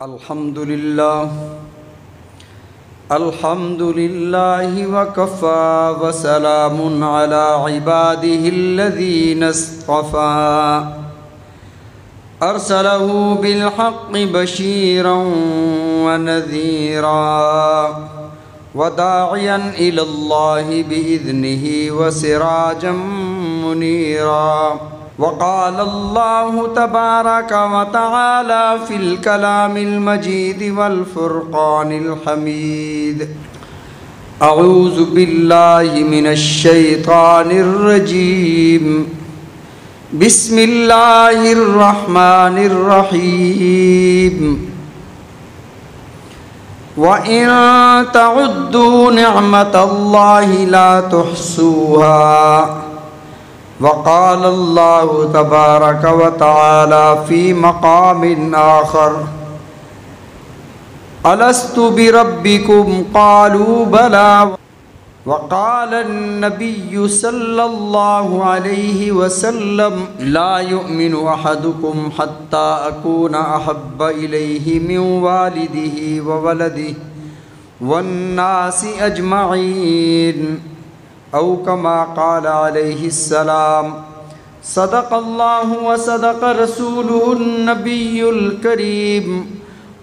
الحمد لله وكفى وسلام على عباده الذين اصطفى أرسله بالحق بشيرا ونذيرا وداعيا إلى الله بإذنه وسراجا منيرا. وقال الله تبارك وتعالى في الكلام المجيد والفرقان الحميد: أعوذ بالله من الشيطان الرجيم. بسم الله الرحمن الرحيم. وإن تعدوا نعمة الله لا تحصوها. وقال الله تبارك وتعالى في مقام آخر: ألست بربكم قالوا بلى. وقال النبي صلى الله عليه وسلم: لا يؤمن أحدكم حتى أكون أحب إليه من والده وولده والناس أجمعين، أو كما قال عليه السلام. صدق الله وصدق رسوله النبي الكريم،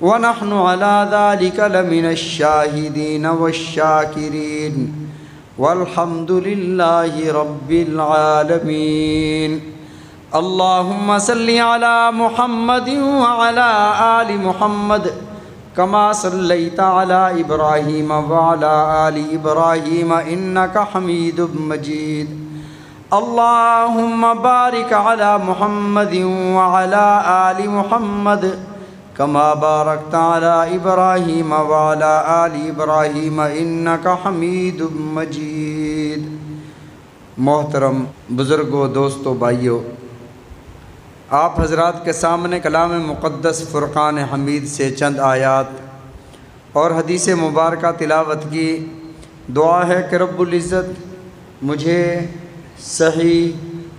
ونحن على ذلك لمن الشاهدين والشاكرين، والحمد لله رب العالمين. اللهم صل على محمد وعلى آل محمد كما صليت على إبراهيم وعلى آل إبراهيم إنك حميد مجيد. اللهم بارك على محمد وعلى آل محمد كما باركت على إبراهيم وعلى آل إبراهيم إنك حميد مجيد. محترم بزرگوں، دوستوں، بھائیوں، آپ حضرات کے سامنے کلام مقدس فرقان حمید سے چند آیات اور حدیث مبارکہ تلاوت کی. دعا ہے کہ رب العزت مجھے صحیح،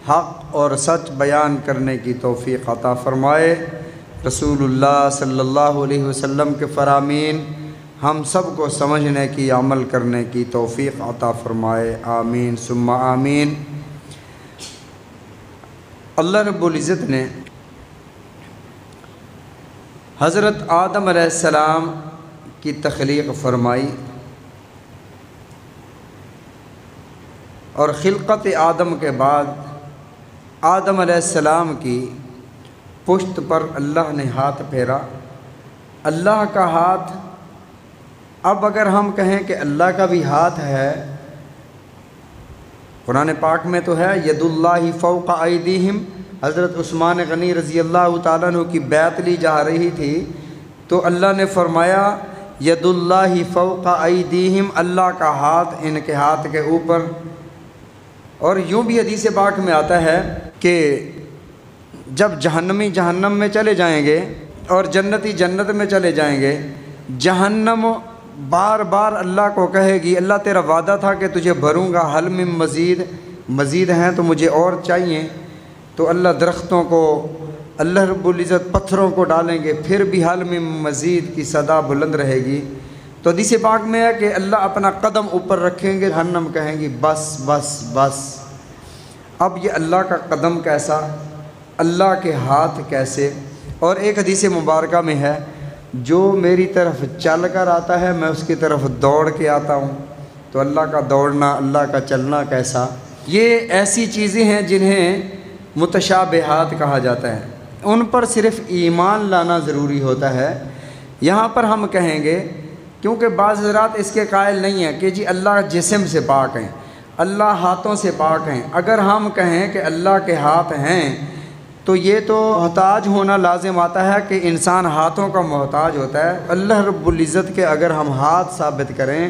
حق اور سچ بیان کرنے کی توفیق عطا فرمائے. رسول اللہ صلی اللہ علیہ وسلم کے فرامین ہم سب کو سمجھنے کی، عمل کرنے کی توفیق عطا فرمائے. آمین ثم آمین. اللہ رب العزت نے حضرت آدم علیہ السلام کی تخلیق فرمائی، اور خلقت آدم کے بعد آدم علیہ السلام کی پشت پر اللہ نے ہاتھ پھیرا. اللہ کا ہاتھ، اب اگر ہم کہیں کہ اللہ کا بھی ہاتھ ہے، قرآن پاک میں تو ہے ید اللہ فوق ایدیہم. حضرت عثمان غنی رضی اللہ تعالیٰ عنہ کی بیعت لی جا رہی تھی تو اللہ نے فرمایا ید اللہ فوق ایدیہم، اللہ کا ہاتھ ان کے ہاتھ کے اوپر. اور یوں بھی حدیث پاک میں آتا ہے کہ جب جہنمی جہنم میں چلے جائیں گے اور جنتی جنت میں چلے جائیں گے، جہنم بار بار اللہ کو کہے گی اللہ تیرا وعدہ تھا کہ تجھے بھروں گا، حل من مزید، مزید ہیں تو مجھے اور چاہیے. تو اللہ درختوں کو، اللہ رب العزت پتھروں کو ڈالیں گے، پھر بھی حل من مزید کی صدا بلند رہے گی. تو حدیث پاک میں ہے کہ اللہ اپنا قدم اوپر رکھیں گے، جہنم کہیں گی بس بس بس. اب یہ اللہ کا قدم کیسا، اللہ کے ہاتھ کیسے. اور ایک حدیث مبارکہ میں ہے جو میری طرف چل کر آتا ہے میں اس کی طرف دوڑ کے آتا ہوں. تو اللہ کا دوڑنا، اللہ کا چلنا کیسا. یہ ایسی چیزیں ہیں جنہیں متشابہات کہا جاتا ہے، ان پر صرف ایمان لانا ضروری ہوتا ہے. یہاں پر ہم کہیں گے، کیونکہ بعض حضرات اس کے قائل نہیں ہیں کہ جی اللہ جسم سے پاک ہیں، اللہ ہاتھوں سے پاک ہیں. اگر ہم کہیں کہ اللہ کے ہاتھ ہیں تو یہ تو محتاج ہونا لازم آتا ہے کہ انسان ہاتھوں کا محتاج ہوتا ہے. اللہ رب العزت کے اگر ہم ہاتھ ثابت کریں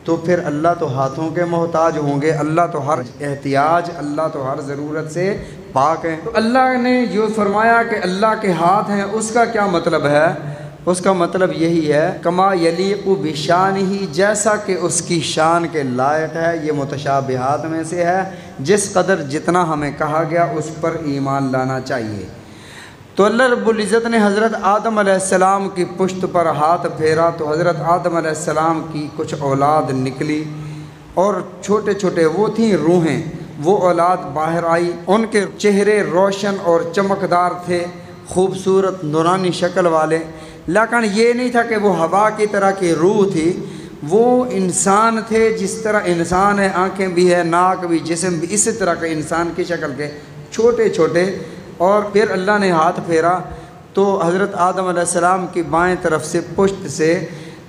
تو پھر اللہ تو ہاتھوں کے محتاج ہوں گے. اللہ تو ہر احتیاج، اللہ تو ہر ضرورت سے پاک ہیں. تو اللہ نے جو فرمایا کہ اللہ کے ہاتھ ہیں، اس کا کیا مطلب ہے؟ اس کا مطلب یہی ہے کما یلیق بشانہ، جیسا کہ اس کی شان کے لائق ہے. یہ متشابہات میں سے ہے، جس قدر جتنا ہمیں کہا گیا اس پر ایمان لانا چاہیے. تو اللہ رب العزت نے حضرت آدم علیہ السلام کی پشت پر ہاتھ پھیرا تو حضرت آدم علیہ السلام کی کچھ اولاد نکلی، اور چھوٹے چھوٹے وہ تھیں روحیں، وہ اولاد باہر آئی۔ ان کے چہرے روشن اور چمکدار تھے، خوبصورت نورانی شکل والے، لیکن یہ نہیں تھا کہ وہ ہوا کی طرح کی روح تھی، وہ انسان تھے جس طرح انسان ہے، آنکھیں بھی ہے، ناک بھی، جسم بھی اسی طرح کے انسان کی شکل کے، چھوٹے چھوٹے۔ اور پھر اللہ نے ہاتھ پھیرا تو حضرت آدم علیہ السلام کی بائیں طرف سے پشت سے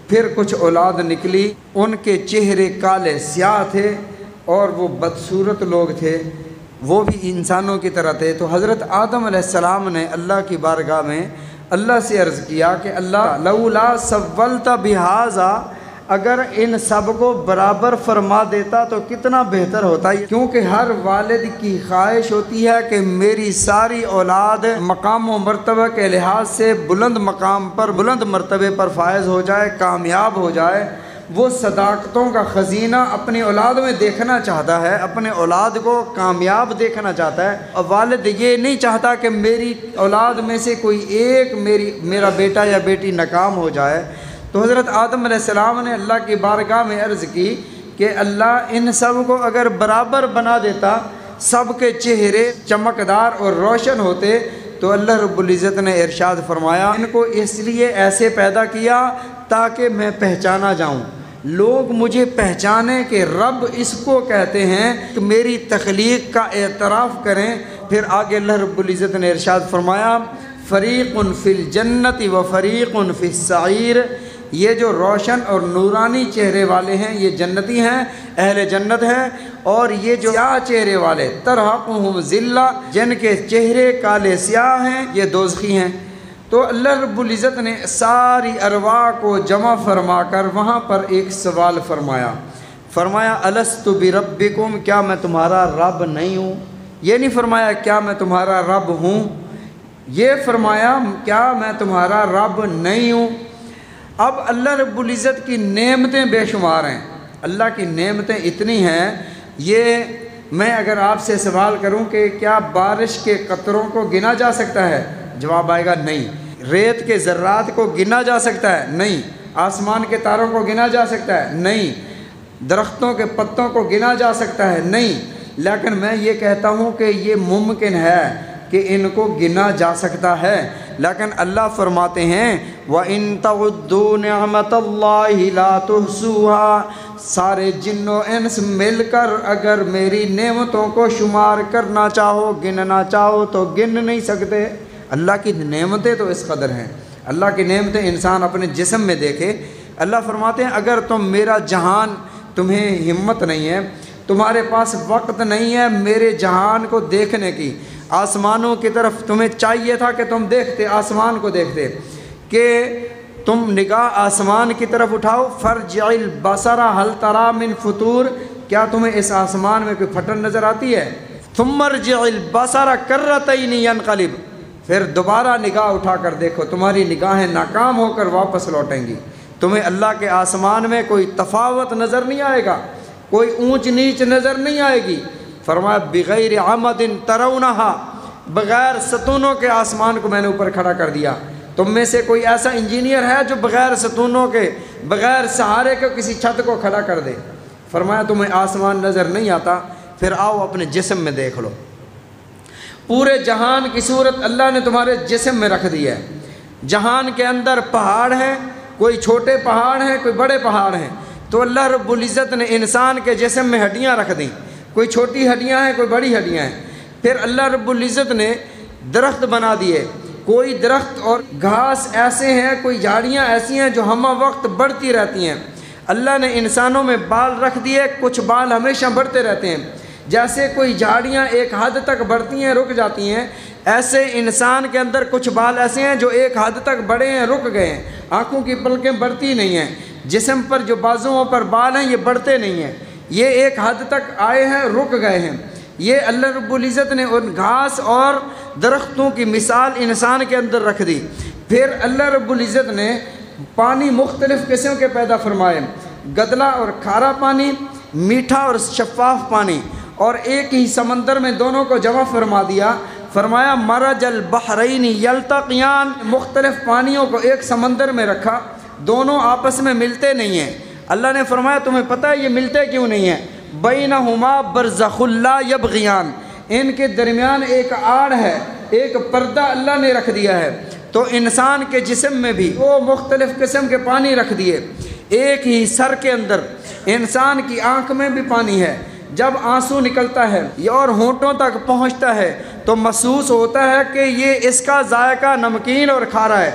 پھر کچھ اولاد نکلی، ان کے چہرے کالے سیاہ تھے اور وہ بدصورت لوگ تھے، وہ بھی انسانوں کی طرح تھے۔ تو حضرت آدم علیہ السلام نے اللہ کی بارگاہ میں اللہ سے عرض کیا کہ اللہ لولا سولت بہذا، اگر ان سب کو برابر فرما دیتا تو کتنا بہتر ہوتا ہے، کیونکہ ہر والد کی خواہش ہوتی ہے کہ میری ساری اولاد مقام و مرتبہ کے لحاظ سے بلند مقام پر، بلند مرتبے پر فائز ہو جائے، کامیاب ہو جائے۔ وہ صداقتوں کا خزینہ اپنی اولاد میں دیکھنا چاہتا ہے، اپنے اولاد کو کامیاب دیکھنا چاہتا ہے، اور والد یہ نہیں چاہتا کہ میری اولاد میں سے کوئی ایک میرا بیٹا یا بیٹی ناکام ہو جائے۔ تو حضرت آدم علیہ السلام نے اللہ کی بارگاہ میں عرض کی کہ اللہ ان سب کو اگر برابر بنا دیتا، سب کے چہرے چمکدار اور روشن ہوتے، تو اللہ رب العزت نے ارشاد فرمایا ان کو اس لیے ایسے پیدا کیا تاکہ میں پہچانا جاؤں، لوگ مجھے پہچانیں کہ رب اس کو کہتے ہیں، کہ میری تخلیق کا اعتراف کریں۔ پھر آگے اللہ رب العزت نے ارشاد فرمایا فریق فی الجنت و فریق فی السعیر، یہ جو روشن اور نورانی چہرے والے ہیں یہ جنتی ہیں، اہل جنت ہیں، اور یہ جو سیاہ چہرے والے ترحقہم ذلہ، جن کے چہرے کالے سیاہ ہیں، یہ دوزخی ہیں۔ تو اللہ رب العزت نے ساری ارواح کو جمع فرما کر وہاں پر ایک سوال فرمایا الست بربکم، کیا میں تمہارا رب نہیں ہوں؟ یہ نہیں فرمایا کیا میں تمہارا رب ہوں، یہ فرمایا کیا میں تمہارا رب نہیں ہوں۔ اب اللہ رب العزت کی نعمتیں بے شمار ہیں، اللہ کی نعمتیں اتنی ہیں، یہ میں اگر آپ سے سوال کروں کہ کیا بارش کے قطروں کو گنا جا سکتا ہے، جواب آئے گا نہیں۔ ریت کے ذرات کو گنا جا سکتا ہے؟ نہیں۔ آسمان کے تاروں کو گنا جا سکتا ہے؟ نہیں۔ درختوں کے پتوں کو گنا جا سکتا ہے؟ نہیں۔ لیکن میں یہ کہتا ہوں کہ یہ ممکن ہے کہ ان کو گنا جا سکتا ہے، لیکن اللہ فرماتے ہیں وَإِن تَعُدُّوا نِعْمَةَ اللَّهِ لَا تُحْصُوهَا، سارے جن و انس مل کر اگر میری نعمتوں کو شمار کرنا چاہو، گننا چاہو تو گن نہیں سکتے۔ اللہ کی نعمتیں تو اس قدر ہیں، اللہ کی نعمتیں انسان اپنے جسم میں دیکھے۔ اللہ فرماتے ہیں اگر تم میرا جہان، تمہیں ہمت نہیں ہے، تمہارے پاس وقت نہیں ہے میرے جہان کو دیکھنے کی، آسمانوں کی طرف تمہیں چاہیے تھا کہ تم دیکھتے، آسمان کو دیکھتے، کہ تم نگاہ آسمان کی طرف اٹھاؤ، فرجع البصر هل ترى من فطور، کیا تمہیں اس آسمان میں کوئی پھٹن نظر آتی ہے؟ ثم ارجع البصر کرتين ينقلب، پھر دوبارہ نگاہ اٹھا کر دیکھو، تمہاری نگاہیں ناکام ہو کر واپس لوٹیں گی، تمہیں اللہ کے آسمان میں کوئی تفاوت نظر نہیں آئے گا، کوئی اونچ نیچ نظر نہیں آئے گی۔ فرمایا بغیر عمد ترونها، بغیر ستونوں کے آسمان کو میں نے اوپر کھڑا کر دیا۔ تم میں سے کوئی ایسا انجینئر ہے جو بغیر ستونوں کے، بغیر سہارے کے کسی چھت کو کھڑا کر دے؟ فرمایا تمہیں آسمان نظر نہیں آتا، پھر آؤ اپنے جسم میں دیکھ لو، پورے جہان کی صورت اللہ نے تمہارے جسم میں رکھ دی ہے۔ جہان کے اندر پہاڑ ہیں، کوئی چھوٹے پہاڑ ہیں، کوئی بڑے پہاڑ ہیں، تو اللہ رب العزت نے انسان کے جسم میں ہڈیاں رکھ دیں، کوئی چھوٹی ہڈیاں ہیں، کوئی بڑی ہڈیاں ہیں۔ پھر اللہ رب العزت نے درخت بنا دیے، کوئی درخت اور گھاس ایسے ہیں، کوئی جھاڑیاں ایسی ہیں جو ہمہ وقت بڑھتی رہتی ہیں۔ اللہ نے انسانوں میں بال رکھ دیے، کچھ بال ہمیشہ بڑھتے رہتے ہیں، جیسے کوئی جھاڑیاں ایک حد تک بڑھتی ہیں رک جاتی ہیں، ایسے انسان کے اندر کچھ بال ایسے ہیں جو ایک حد تک بڑھے ہیں رک گئے ہیں، آنکھوں کی پلکیں بڑھتی نہیں ہیں، جسم پر جو بازوؤں پر بال ہیں یہ بڑھتے نہیں ہیں، یہ ایک حد تک آئے ہیں رک گئے ہیں۔ یہ اللہ رب العزت نے ان گھاس اور درختوں کی مثال انسان کے اندر رکھ دی۔ پھر اللہ رب العزت نے پانی مختلف قسم کے پیدا فرمائے، گدلا اور کھارا پانی، میٹھا اور شفاف پانی، اور ایک ہی سمندر میں دونوں کو جمع فرما دیا۔ فرمایا مرج البحرین یلتقیان، مختلف پانیوں کو ایک سمندر میں رکھا، دونوں آپس میں ملتے نہیں ہیں۔ اللہ نے فرمایا تمہیں پتہ ہے یہ ملتے کیوں نہیں ہیں؟ بینہما برزخ لا یبغیان، ان کے درمیان ایک آڑ ہے، ایک پردہ اللہ نے رکھ دیا ہے۔ تو انسان کے جسم میں بھی وہ مختلف قسم کے پانی رکھ دیے، ایک ہی سر کے اندر انسان کی آنکھ میں بھی پانی ہے، جب آنسو نکلتا ہے اور ہونٹوں تک پہنچتا ہے تو محسوس ہوتا ہے کہ یہ اس کا ذائقہ نمکین اور کھارا ہے،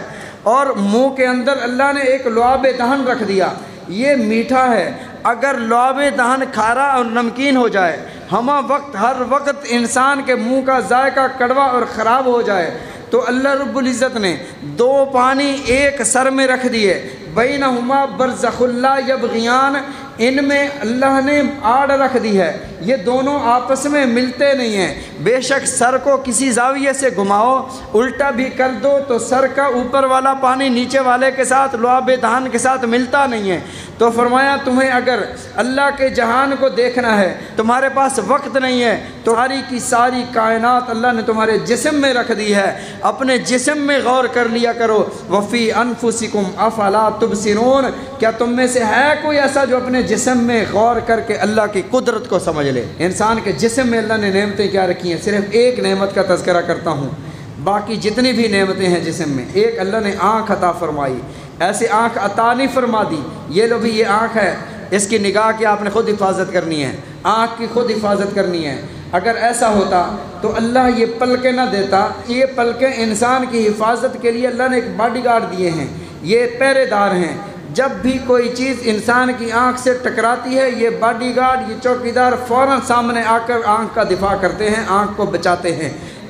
اور منہ کے اندر اللہ نے ایک لعاب دہن رکھ دیا، یہ میٹھا ہے۔ اگر لعاب دہن کھارا اور نمکین ہو جائے، ہر وقت انسان کے منہ کا ذائقہ کڑوا اور خراب ہو جائے، تو اللہ رب العزت نے دو پانی ایک سر میں رکھ دیے، بینہما برزخ لا یبغیان، ان میں اللہ نے آڑ رکھ دی ہے، یہ دونوں آپس میں ملتے نہیں ہیں۔ بے شک سر کو کسی زاویے سے گھماؤ، الٹا بھی کر دو تو سر کا اوپر والا پانی نیچے والے کے ساتھ لعاب دہن کے ساتھ ملتا نہیں ہے۔ تو فرمایا تمہیں اگر اللہ کے جہان کو دیکھنا ہے، تمہارے پاس وقت نہیں ہے، تو ساری کی ساری کائنات اللہ نے تمہارے جسم میں رکھ دی ہے، اپنے جسم میں غور کر لیا کرو۔ وفی انفسکم افلا تبصرون، کیا تم میں سے ہے کوئی ایسا جو اپنے جسم میں غور کر کے اللہ کی قدرت کو سمجھ لے؟ انسان کے جسم میں اللہ نے نعمتیں کیا رکھی ہیں؟ صرف ایک نعمت کا تذکرہ کرتا ہوں، باقی جتنی بھی نعمتیں ہیں جسم میں، ایک اللہ نے آنکھ عطا فرمائی، ایسی آنکھ عطا نہیں فرما دی، یہ لو بھی یہ آنکھ ہے، اس کی نگاہ کی آپ نے خود حفاظت کرنی ہے، آنکھ کی خود حفاظت کرنی ہے۔ اگر ایسا ہوتا تو اللہ یہ پلکیں نہ دیتا، یہ پلکیں انسان کی حفاظت کے لیے اللہ نے ایک باڈی گارڈ دیے ہیں، یہ پہرے دار ہیں، جب بھی کوئی چیز انسان کی آنکھ سے ٹکراتی ہے، یہ باڈی گارڈ، یہ چوکیدار فوراً سامنے آ کر آنکھ کا دفاع کرتے ہیں، آنکھ کو بچاتے ہیں۔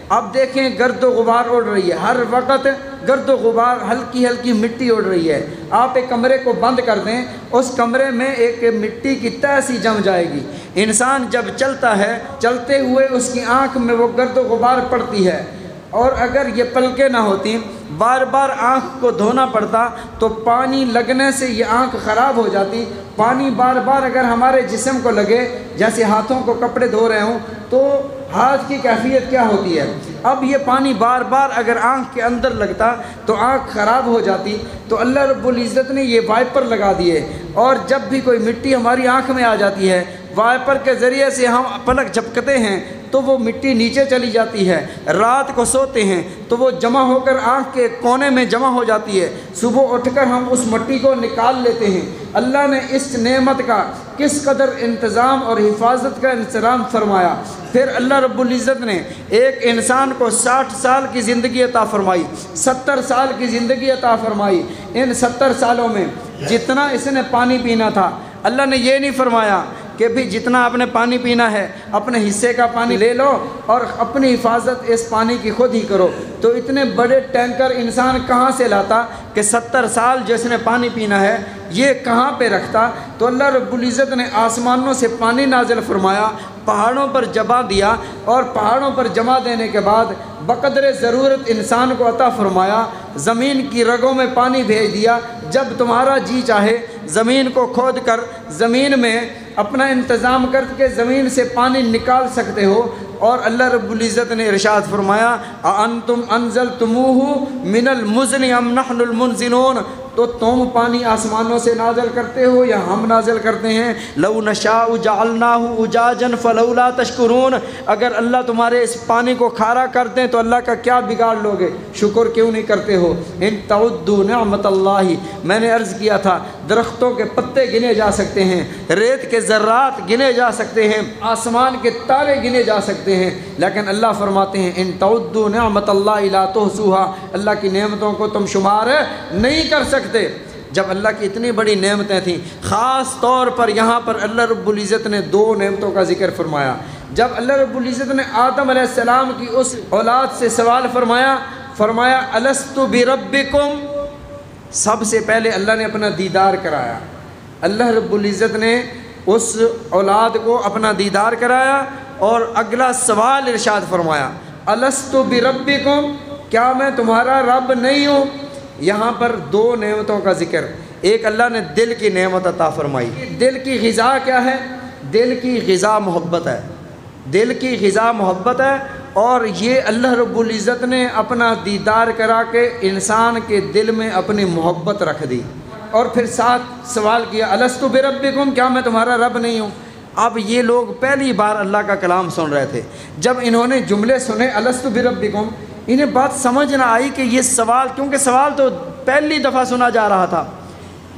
اب دیکھیں گرد و غبار اڑ رہی ہے، ہر وقت گرد و غبار، ہلکی ہلکی مٹی اڑ رہی ہے، آپ ایک کمرے کو بند کر دیں، اس کمرے میں ایک مٹی کی تہ سی جم جائے گی۔ انسان جب چلتا ہے، چلتے ہوئے اس کی آنکھ میں وہ گرد و غبار پڑتی ہے، اور اگر یہ پلکیں نہ ہوتی، بار بار آنکھ کو دھونا پڑتا، تو پانی لگنے سے یہ آنکھ خراب ہو جاتی۔ پانی بار بار اگر ہمارے جسم کو لگے، جیسے ہاتھوں کو کپڑے دھو رہے ہوں، تو ہاتھ کی کیفیت کیا ہوتی ہے؟ اب یہ پانی بار بار اگر آنکھ کے اندر لگتا تو آنکھ خراب ہو جاتی۔ تو اللہ رب العزت نے یہ وائپر لگا دیے، اور جب بھی کوئی مٹی ہماری آنکھ میں آ جاتی ہے، وائپر کے ذریعے سے ہم پلک جھپکتے ہیں تو وہ مٹی نیچے چلی جاتی ہے، رات کو سوتے ہیں تو وہ جمع ہو کر آنکھ کے کونے میں جمع ہو جاتی ہے، صبح اٹھ کر ہم اس مٹی کو نکال لیتے ہیں۔ اللہ نے اس نعمت کا کس قدر انتظام اور حفاظت کا انتظام فرمایا۔ پھر اللہ رب العزت نے ایک انسان کو 60 سال کی زندگی عطا فرمائی، 70 سال کی زندگی عطا فرمائی۔ ان 70 سالوں میں جتنا اس نے پانی پینا تھا، اللہ نے یہ نہیں فرمایا کہ بھی جتنا آپ نے پانی پینا ہے اپنے حصے کا پانی لے لو اور اپنی حفاظت اس پانی کی خود ہی کرو۔ تو اتنے بڑے ٹینکر انسان کہاں سے لاتا کہ 70 سال جس نے پانی پینا ہے یہ کہاں پہ رکھتا؟ تو اللہ رب العزت نے آسمانوں سے پانی نازل فرمایا، پہاڑوں پر جمع دیا، اور پہاڑوں پر جمع دینے کے بعد بقدر ضرورت انسان کو عطا فرمایا۔ زمین کی رگوں میں پانی بھیج دیا، جب تمہارا جی چاہے زمین کو کھود کر زمین میں اپنا انتظام کر کے زمین سے پانی نکال سکتے ہو۔ اور اللہ رب العزت نے ارشاد فرمایا اَأَنْتُمْ أَنزَلْتُمُوهُ مِنَ الْمُزْنِ أَمْ نَحْنُ الْمُنزِلُونَ، تو تم پانی آسمانوں سے نازل کرتے ہو یا ہم نازل کرتے ہیں؟ لَوْ نَشَاءُ جَعَلْنَاهُ أُجَاجًا فَلَوْلَا تَشْكُرُونَ، اگر اللہ تمہارے اس پانی کو کھارا کر دیں تو اللہ کا کیا بگاڑ لوگے، شکر کیوں نہیں کرتے ہو؟ ان تعدوا نعمت اللہ، میں نے عرض کیا تھا درختوں کے پتے گنے جا سکتے ہیں، ریت کے ذرات گنے جا سکتے ہیں، آسمان کے تارے گنے جا سکتے ہیں، لیکن اللہ فرماتے ہیں ان تعدوا نعمت اللہ لا تحصوها، اللہ کی نعمتوں کو تم شمار نہیں کر سکتے۔ جب اللہ کی اتنی بڑی نعمتیں تھیں، خاص طور پر یہاں پر اللہ رب العزت نے 2 نعمتوں کا ذکر فرمایا۔ جب اللہ رب العزت نے آدم علیہ السلام کی اس اولاد سے سوال فرمایا الست بربکم، سب سے پہلے اللہ نے اپنا دیدار کرایا۔ اللہ رب العزت نے اس اولاد کو اپنا دیدار کرایا، اور اگلا سوال ارشاد فرمایا الست بربکم، کیا میں تمہارا رب نہیں ہوں؟ یہاں پر 2 نعمتوں کا ذکر، ایک اللہ نے دل کی نعمت عطا فرمائی۔ دل کی غذا کیا ہے؟ دل کی غذا محبت ہے، دل کی غذا محبت ہے، اور یہ اللہ رب العزت نے اپنا دیدار کرا کے انسان کے دل میں اپنی محبت رکھ دی، اور پھر ساتھ سوال کیا الست بربکم، کیا میں تمہارا رب نہیں ہوں؟ اب یہ لوگ پہلی بار اللہ کا کلام سن رہے تھے، جب انہوں نے جملے سنے الست بربکم، انہیں بات سمجھ نہ آئی کہ یہ سوال، کیونکہ سوال تو پہلی دفعہ سنا جا رہا تھا۔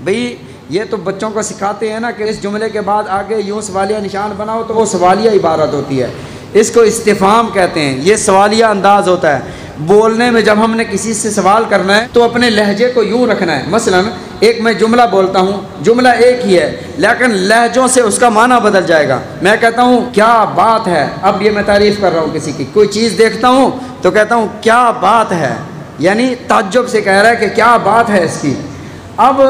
بھئی یہ تو بچوں کو سکھاتے ہیں نا کہ اس جملے کے بعد آگے یوں سوالیہ نشان بناؤ، تو وہ سوالیہ عبارت ہوتی ہے، اس کو استفہام کہتے ہیں، یہ سوالیہ انداز ہوتا ہے۔ بولنے میں جب ہم نے کسی سے سوال کرنا ہے تو اپنے لہجے کو یوں رکھنا ہے، مثلا ایک میں جملہ بولتا ہوں، جملہ ایک ہی ہے لیکن لہجوں سے اس کا معنی بدل جائے گا۔ میں کہتا ہوں کیا بات ہے، اب یہ میں تعریف کر رہا ہوں کسی کی، کوئی چیز دیکھتا ہوں تو کہتا ہوں کیا بات ہے، یعنی تعجب سے کہہ رہا ہے کہ کیا بات ہے اس کی۔ اب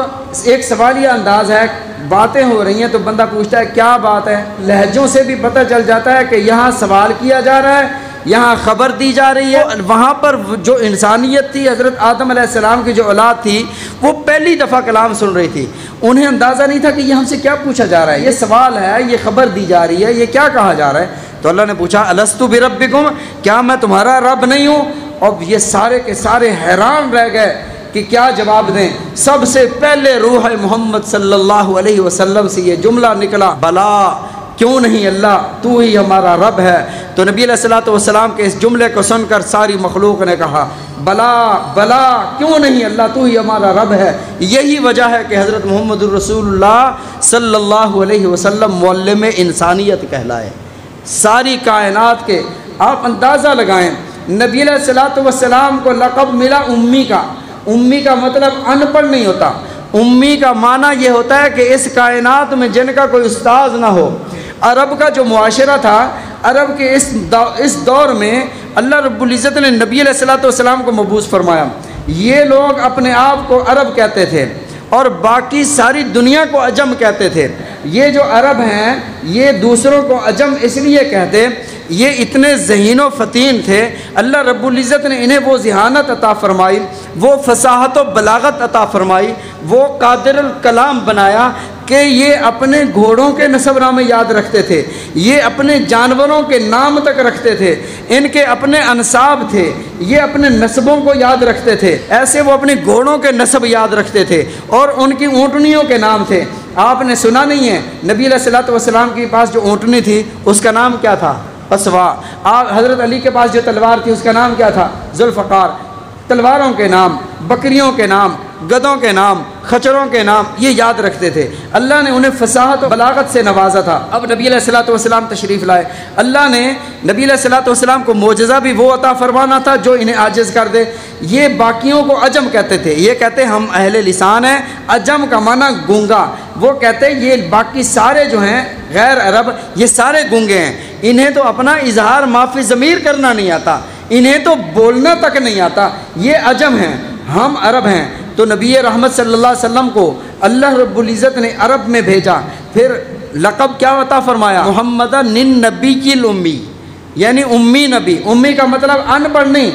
ایک سوالیہ انداز ہے، باتیں ہو رہی ہیں تو بندہ پوچھتا ہے کیا بات ہے، لہجوں سے بھی پتہ چل جاتا ہے کہ یہاں سوال کیا جا رہا ہے، یہاں خبر دی جا رہی ہے۔ وہاں پر جو انسانیت تھی، حضرت آدم علیہ السلام کی جو اولاد تھی، وہ پہلی دفعہ کلام سن رہی تھی، انہیں اندازہ نہیں تھا کہ یہ ہم سے کیا پوچھا جا رہا ہے، یہ سوال ہے، یہ خبر دی جا رہی ہے، یہ کیا کہا جا رہا ہے۔ تو اللہ نے پوچھا الست بربکم، کیا میں تمہارا رب نہیں ہوں؟ اب یہ سارے کے سارے حیران رہ گئے کہ کیا جواب دیں۔ سب سے پہلے روح محمد صلی اللہ علیہ وسلم سے یہ جملہ نکلا، بلا کیوں نہیں اللہ، تو ہی ہمارا رب ہے۔ تو نبی علیہ الصلوۃ والسلام کے اس جملے کو سن کر ساری مخلوق نے کہا بلا بلا کیوں نہیں اللہ، تو ہی ہمارا رب ہے۔ یہی وجہ ہے کہ حضرت محمد الرسول اللہ صلی اللہ علیہ وسلم معلم انسانیت کہلائے، ساری کائنات کے۔ آپ اندازہ لگائیں، نبی علیہ الصلوۃ والسلام کو لقب ملا امی کا۔ امی کا مطلب ان پڑھ نہیں ہوتا، امی کا معنی یہ ہوتا ہے کہ اس کائنات میں جن کا کوئی استاذ نہ ہو۔ عرب کا جو معاشرہ تھا، عرب کے اس دور میں اللہ رب العزت نے نبی علیہ الصلوۃ والسلام کو مبعوث فرمایا۔ یہ لوگ اپنے آپ کو عرب کہتے تھے اور باقی ساری دنیا کو عجم کہتے تھے۔ یہ جو عرب ہیں یہ دوسروں کو عجم اس لیے کہتے، یہ اتنے ذہین و فطین تھے، اللہ رب العزت نے انہیں وہ ذہانت عطا فرمائی، وہ فصاحت و بلاغت عطا فرمائی، وہ قادر الکلام بنایا کہ یہ اپنے گھوڑوں کے نسب نامے یاد رکھتے تھے، یہ اپنے جانوروں کے نام تک رکھتے تھے، ان کے اپنے انساب تھے، یہ اپنے نسبوں کو یاد رکھتے تھے، ایسے وہ اپنے گھوڑوں کے نسب یاد رکھتے تھے اور ان کی اونٹنیوں کے نام تھے۔ آپ نے سنا نہیں ہے نبی علیہ الصلوۃ والسلام کے پاس جو اونٹنی تھی اس کا نام کیا تھا؟ اسوا۔ آپ حضرت علی کے پاس جو تلوار تھی اس کا نام کیا تھا؟ ذوالفقار۔ تلواروں کے نام، بکریوں کے نام، گدھوں کے نام، خچروں کے نام یہ یاد رکھتے تھے۔ اللہ نے انہیں فصاحت و بلاغت سے نوازا تھا۔ اب نبی علیہ الصلوۃ والسلام تشریف لائے، اللہ نے نبی علیہ الصلوۃ والسلام کو معجزہ بھی وہ عطا فرمانا تھا جو انہیں عاجز کر دے۔ یہ باقیوں کو عجم کہتے تھے، یہ کہتے ہم اہل لسان ہیں، عجم کا معنی گونگا، وہ کہتے یہ باقی سارے جو ہیں غیر عرب یہ سارے گونگے ہیں، انہیں تو اپنا اظہار معافی ضمیر کرنا نہیں آتا، انہیں تو بولنا تک نہیں آتا، یہ عجم ہیں، ہم عرب ہیں۔ تو نبی رحمت صلی اللہ علیہ وسلم کو اللہ رب العزت نے عرب میں بھیجا، پھر لقب کیا عطا فرمایا؟ محمد النبی الامی، یعنی امی نبی۔ امی کا مطلب ان پڑھ نہیں،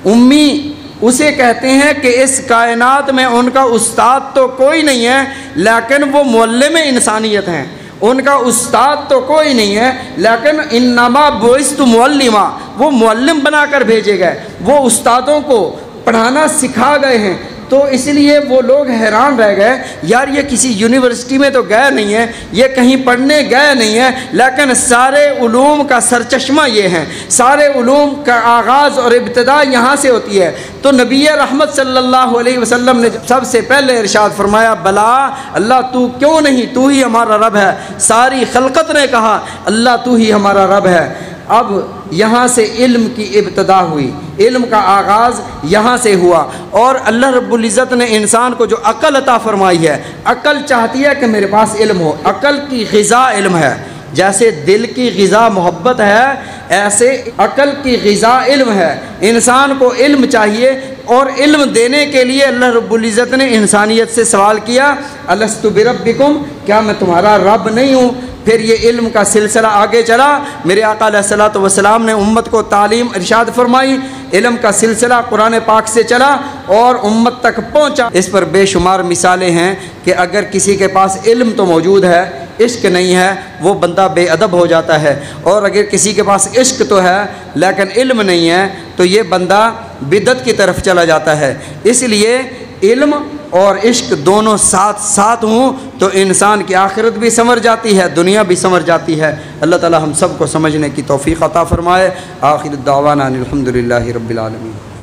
امی اسے کہتے ہیں کہ اس کائنات میں ان کا استاد تو کوئی نہیں ہے لیکن وہ معلم انسانیت ہیں، ان کا استاد تو کوئی نہیں ہے لیکن انما بعثت معلما، وہ معلم بنا کر بھیجے گئے، وہ استادوں کو پڑھانا سکھا گئے ہیں۔ تو اس لیے وہ لوگ حیران رہ گئے، یار یہ کسی یونیورسٹی میں تو گئے نہیں ہیں، یہ کہیں پڑھنے گئے نہیں ہیں، لیکن سارے علوم کا سرچشمہ یہ ہیں، سارے علوم کا آغاز اور ابتدا یہاں سے ہوتی ہے۔ تو نبی رحمت صلی اللہ علیہ وسلم نے سب سے پہلے ارشاد فرمایا بلا اللہ تو کیوں نہیں، تو ہی ہمارا رب ہے۔ ساری خلقت نے کہا اللہ تو ہی ہمارا رب ہے۔ اب یہاں سے علم کی ابتدا ہوئی، علم کا آغاز یہاں سے ہوا، اور اللہ رب العزت نے انسان کو جو عقل عطا فرمائی ہے، عقل چاہتی ہے کہ میرے پاس علم ہو، عقل کی غذا علم ہے، جیسے دل کی غذا محبت ہے ایسے عقل کی غذا علم ہے۔ انسان کو علم چاہیے، اور علم دینے کے لیے اللہ رب العزت نے انسانیت سے سوال کیا الست بربکم، کیا میں تمہارا رب نہیں ہوں؟ پھر یہ علم کا سلسلہ آگے چلا، میرے آقا علیہ الصلوۃ والسلام نے امت کو تعلیم ارشاد فرمائی، علم کا سلسلہ قرآن پاک سے چلا اور امت تک پہنچا۔ اس پر بے شمار مثالیں ہیں کہ اگر کسی کے پاس علم تو موجود ہے عشق نہیں ہے وہ بندہ بے ادب ہو جاتا ہے، اور اگر کسی کے پاس عشق تو ہے لیکن علم نہیں ہے تو یہ بندہ بدعت کی طرف چلا جاتا ہے۔ اس لیے علم اور عشق دونوں ساتھ ساتھ ہوں تو انسان کی آخرت بھی سنور جاتی ہے، دنیا بھی سنور جاتی ہے۔ اللہ تعالی ہم سب کو سمجھنے کی توفیق عطا فرمائے۔ آخر الدعوانا الحمدللہ رب العالمین۔